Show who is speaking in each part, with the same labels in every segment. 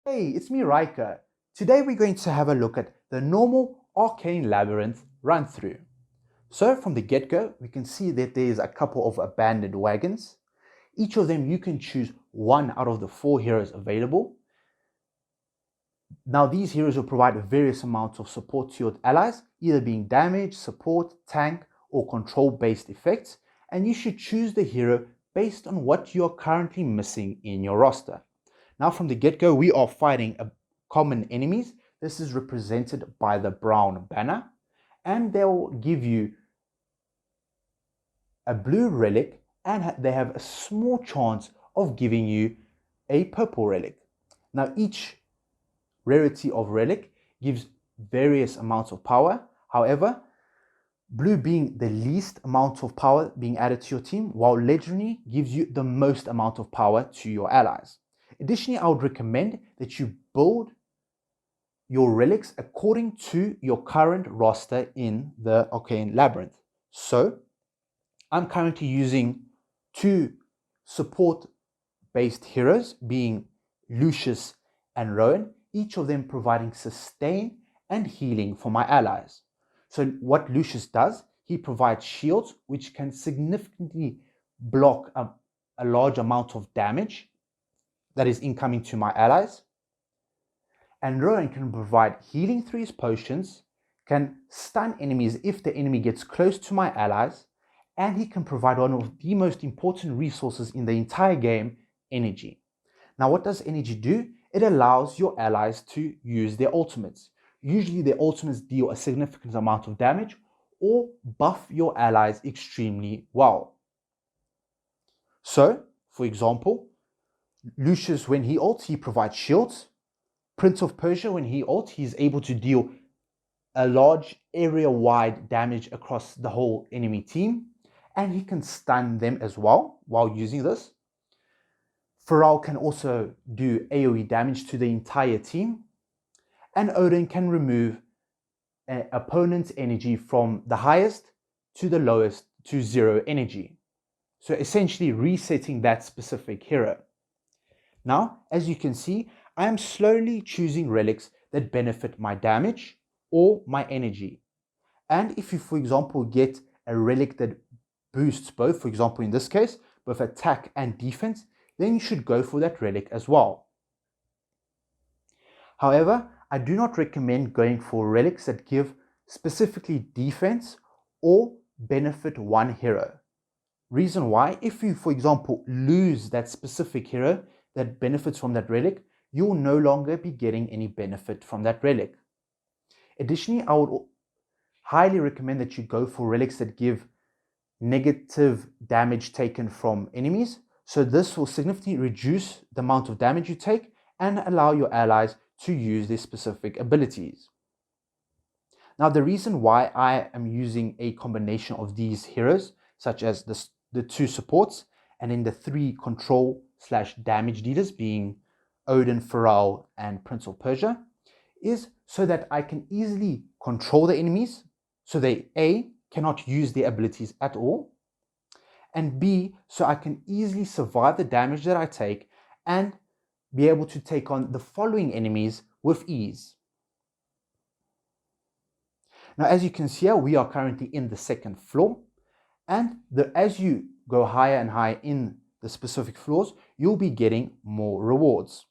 Speaker 1: Hey, it's me, Riker. Today we're going to have a look at the normal Arcane Labyrinth run through. So from the get-go, we can see that there's a couple of abandoned wagons. Each of them you can choose one out of the 4 heroes available. Now these heroes will provide various amounts of support to your allies, either being damage, support, tank, or control-based effects, and you should choose the hero based on what you are currently missing in your roster. Now from the get-go, we are fighting common enemies. This is represented by the brown banner, and they'll give you a blue relic, and they have a small chance of giving you a purple relic. Now each rarity of relic gives various amounts of power. However, blue being the least amount of power being added to your team, while legendary gives you the most amount of power to your allies. Additionally, I would recommend that you build your relics according to your current roster in the Arcane Labyrinth. So I'm currently using 2 support-based heroes, being Lucius and Rowan, each of them providing sustain and healing for my allies. So what Lucius does, he provides shields which can significantly block a large amount of damage that is incoming to my allies. And Rowan can provide healing through his potions, can stun enemies if the enemy gets close to my allies, and he can provide one of the most important resources in the entire game, energy. Now what does energy do? It allows your allies to use their ultimates. Usually their ultimates deal a significant amount of damage or buff your allies extremely well. So, for example, Lucius, when he ults, he provides shields. Prince of Persia, when he ults, he's able to deal a large area-wide damage across the whole enemy team, and he can stun them as well while using this. Pharrell can also do AoE damage to the entire team, and Odin can remove an opponent's energy from the highest to the lowest to 0 energy. So essentially resetting that specific hero. Now, as you can see, I am slowly choosing relics that benefit my damage or my energy. And if you, for example, get a relic that boosts both, for example, in this case, both attack and defense, then you should go for that relic as well. However, I do not recommend going for relics that give specifically defense or benefit one hero. Reason why, if you, for example, lose that specific hero that benefits from that relic, you will no longer be getting any benefit from that relic. Additionally, I would highly recommend that you go for relics that give negative damage taken from enemies. So this will significantly reduce the amount of damage you take and allow your allies to use their specific abilities. Now, the reason why I am using a combination of these heroes, such as the 2 supports and then the 3 control/damage dealers, being Odin, Pharrell, and Prince of Persia, is so that I can easily control the enemies, so they A, cannot use their abilities at all, and B, so I can easily survive the damage that I take and be able to take on the following enemies with ease. Now, as you can see here, we are currently in the 2nd floor, and as you go higher and higher in the specific floors, you'll be getting more rewards.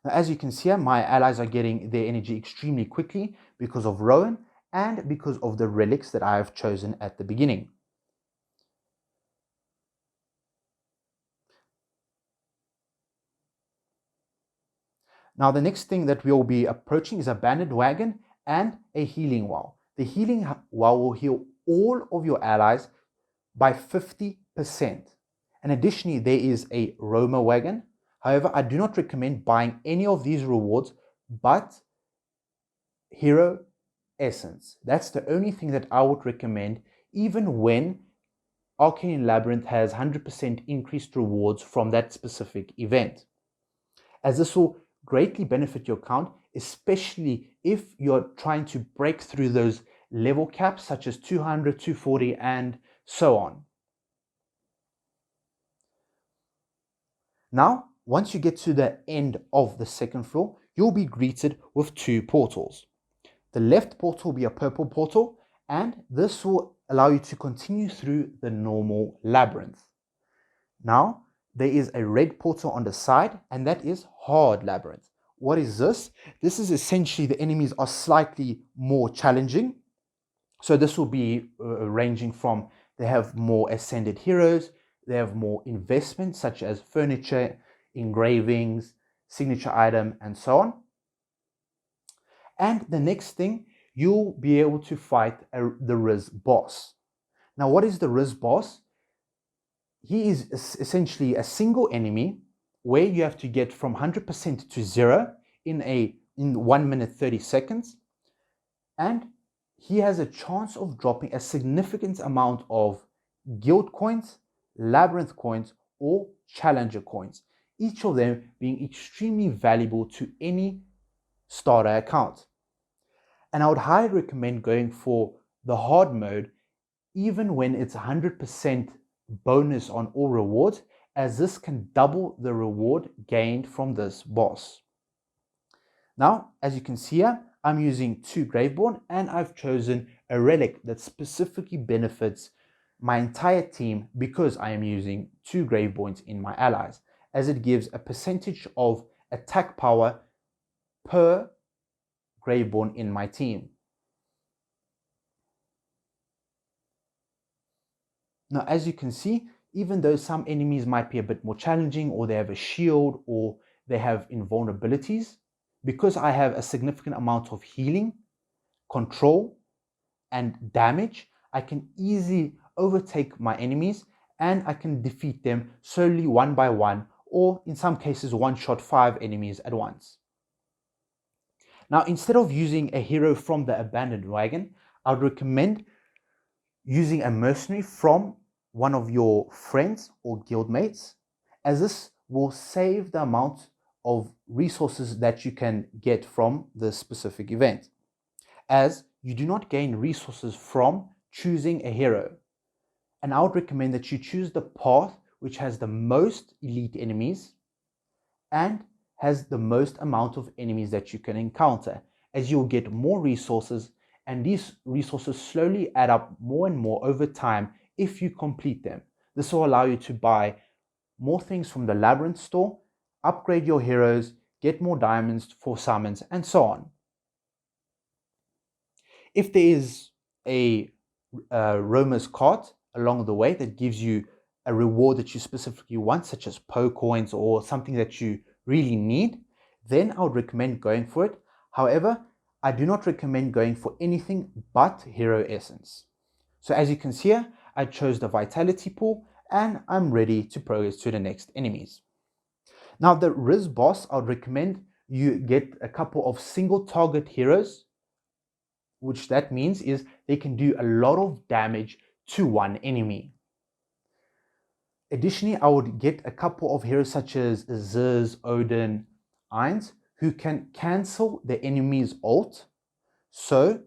Speaker 1: Now, as you can see here, my allies are getting their energy extremely quickly because of Rowan and because of the relics that I have chosen at the beginning. Now, the next thing that we'll be approaching is a banded wagon and a healing wall. The healing wall will heal all of your allies by 50%. And additionally, there is a Roma wagon. However, I do not recommend buying any of these rewards but Hero Essence. That's the only thing that I would recommend, even when Arcane Labyrinth has 100% increased rewards from that specific event, as this will greatly benefit your account, especially if you're trying to break through those level caps such as 200, 240, and so on. Now, once you get to the end of the second floor, you'll be greeted with two portals. The left portal will be a purple portal, and this will allow you to continue through the normal labyrinth. Now, there is a red portal on the side, and that is hard labyrinth. What is this? This is essentially the enemies are slightly more challenging. So this will be ranging from, they have more ascended heroes, they have more investments such as furniture, engravings, signature item, and so on. And the next thing, you'll be able to fight the Wrizz boss. Now, what is the Wrizz boss? He is essentially a single enemy where you have to get from 100% to 0 in 1 minute 30 seconds. And he has a chance of dropping a significant amount of guild coins, labyrinth coins, or challenger coins, each of them being extremely valuable to any starter account. And I would highly recommend going for the hard mode, even when it's 100% bonus on all rewards, as this can double the reward gained from this boss. Now, as you can see here, I'm using 2 Graveborn, and I've chosen a relic that specifically benefits my entire team because I am using 2 Graveborns in my allies, as it gives a percentage of attack power per Graveborn in my team. Now, as you can see, even though some enemies might be a bit more challenging, or they have a shield, or they have invulnerabilities, because I have a significant amount of healing, control, and damage, I can easily overtake my enemies, and I can defeat them slowly one by one, or in some cases one-shot 5 enemies at once. Now, instead of using a hero from the abandoned wagon, I would recommend using a mercenary from one of your friends or guildmates, as this will save the amount of resources that you can get from this specific event, as you do not gain resources from choosing a hero. And I would recommend that you choose the path which has the most elite enemies and has the most amount of enemies that you can encounter, as you'll get more resources, and these resources slowly add up more and more over time if you complete them. This will allow you to buy more things from the Labyrinth store, upgrade your heroes, get more diamonds for summons, and so on. If there is a roamer's cart along the way that gives you a reward that you specifically want, such as Poe coins or something that you really need, then I would recommend going for it. However, I do not recommend going for anything but hero essence. So as you can see here, I chose the vitality pool, and I'm ready to progress to the next enemies. Now, the Wrizz boss, I would recommend you get a couple of single target heroes, which that means is they can do a lot of damage to one enemy. Additionally, I would get a couple of heroes such as Wrizz, Odin, Ainz, who can cancel the enemy's ult. So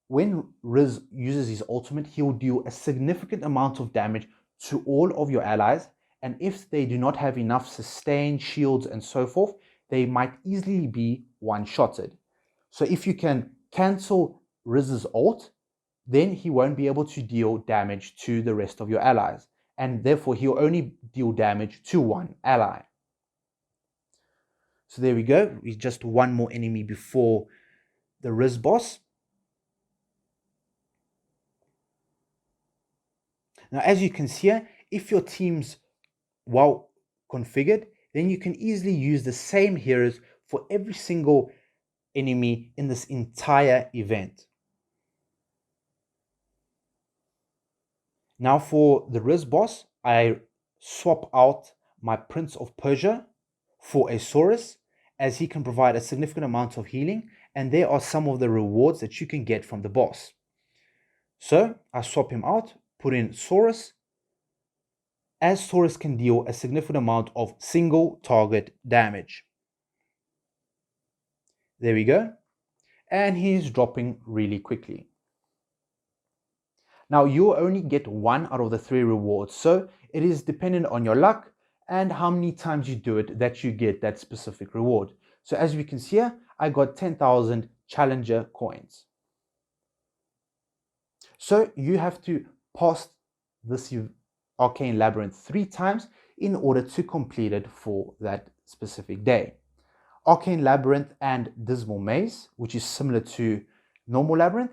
Speaker 1: when Wrizz uses his ultimate, he will deal a significant amount of damage to all of your allies. And if they do not have enough sustain, shields, and so forth, they might easily be one-shotted. So if you can cancel Wrizz's ult, then he won't be able to deal damage to the rest of your allies, and therefore he'll only deal damage to one ally. So there we go. It's just one more enemy before the Wrizz boss. Now, as you can see here, if your team's well configured, then you can easily use the same heroes for every single enemy in this entire event. Now for the Wrizz boss, I swap out my Prince of Persia for a Saurus, as he can provide a significant amount of healing, and there are some of the rewards that you can get from the boss. So I swap him out, put in Saurus, as Saurus can deal a significant amount of single target damage. There we go. And he's dropping really quickly. Now, you'll only get 1 out of the 3 rewards, so it is dependent on your luck, and how many times you do it that you get that specific reward. So as we can see here, I got 10,000 challenger coins. So you have to pass this Arcane Labyrinth 3 times in order to complete it for that specific day. Arcane Labyrinth and Dismal Maze, which is similar to normal Labyrinth,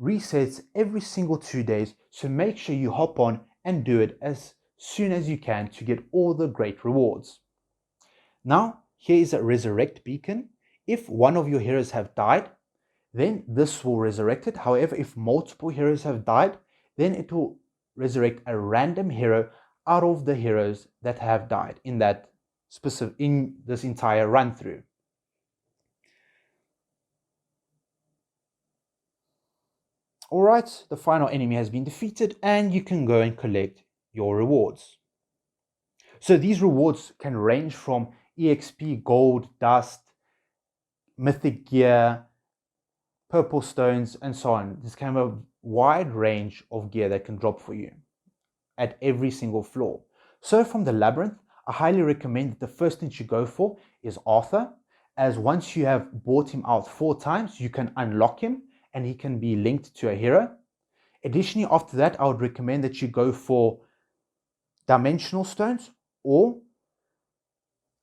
Speaker 1: resets every single 2 days, so make sure you hop on and do it as soon as you can to get all the great rewards. Now, here is a resurrect beacon. If one of your heroes have died, then this will resurrect it. However, if multiple heroes have died, then it will resurrect a random hero out of the heroes that have died in this entire run through. Alright, the final enemy has been defeated and you can go and collect your rewards. So these rewards can range from EXP, gold, dust, mythic gear, purple stones, and so on. There's kind of a wide range of gear that can drop for you at every single floor. So from the Labyrinth, I highly recommend that the first thing you go for is Arthur, as once you have bought him out 4 times, you can unlock him and he can be linked to a hero. Additionally, after that, I would recommend that you go for dimensional stones or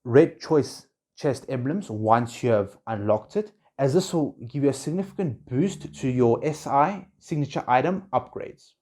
Speaker 1: red choice chest emblems once you have unlocked it, as this will give you a significant boost to your SI signature item upgrades.